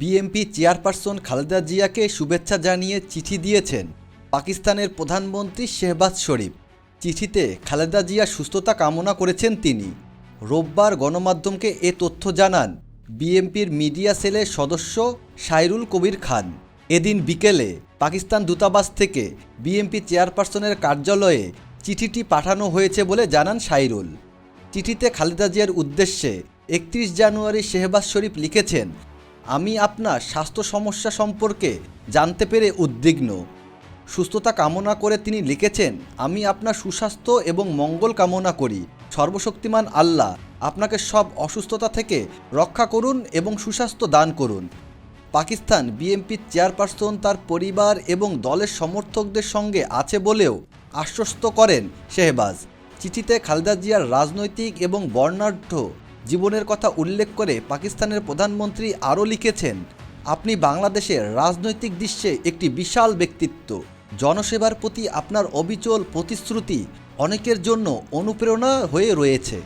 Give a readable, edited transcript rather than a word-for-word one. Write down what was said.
BNP chairperson Khaleda জিয়াকে শুভেচ্ছা জানিয়ে চিঠি দিয়েছেন পাকিস্তানের প্রধানমন্ত্রী শেহবাজ শরীফ। চিঠিতে খালেদা জিয়া সুস্থতা কামনা করেছেন তিনি। রোববার গণমাধ্যমকে এ তথ্য জানান বিএনপির মিডিয়া সেলের সদস্য সাইরুল কবির খান। এদিন বিকেলে পাকিস্তান দূতাবাস থেকে বিএনপি চেয়ারপারসনের কার্যালয়ে চিঠিটি পাঠানো হয়েছে বলে জানান সাইরুল। চিঠিতে খালেদা জিয়ার উদ্দেশ্যে 31 জানুয়ারি শেহবাজ শরীফ লিখেছেন, আমি আপনার স্বাস্থ্য সমস্যা সম্পর্কে জানতে পেরে উদ্বিগ্ন। সুস্থতা কামনা করে তিনি লিখেছেন, আমি আপনার সুস্বাস্থ্য এবং মঙ্গল কামনা করি। সর্বশক্তিমান আল্লাহ আপনাকে সব অসুস্থতা থেকে রক্ষা করুন এবং সুস্বাস্থ্য দান করুন। পাকিস্তান বিএনপির চেয়ারপারসন তার পরিবার এবং দলের সমর্থকদের সঙ্গে আছে বলেও আশ্বস্ত করেন শেহবাজ। চিঠিতে খালেদা জিয়ার রাজনৈতিক এবং বর্ণাঢ্য জীবনের কথা উল্লেখ করে পাকিস্তানের প্রধানমন্ত্রী আরও লিখেছেন, আপনি বাংলাদেশের রাজনৈতিক দৃশ্যে একটি বিশাল ব্যক্তিত্ব। জনসেবার প্রতি আপনার অবিচল প্রতিশ্রুতি অনেকের জন্য অনুপ্রেরণা হয়ে রয়েছে।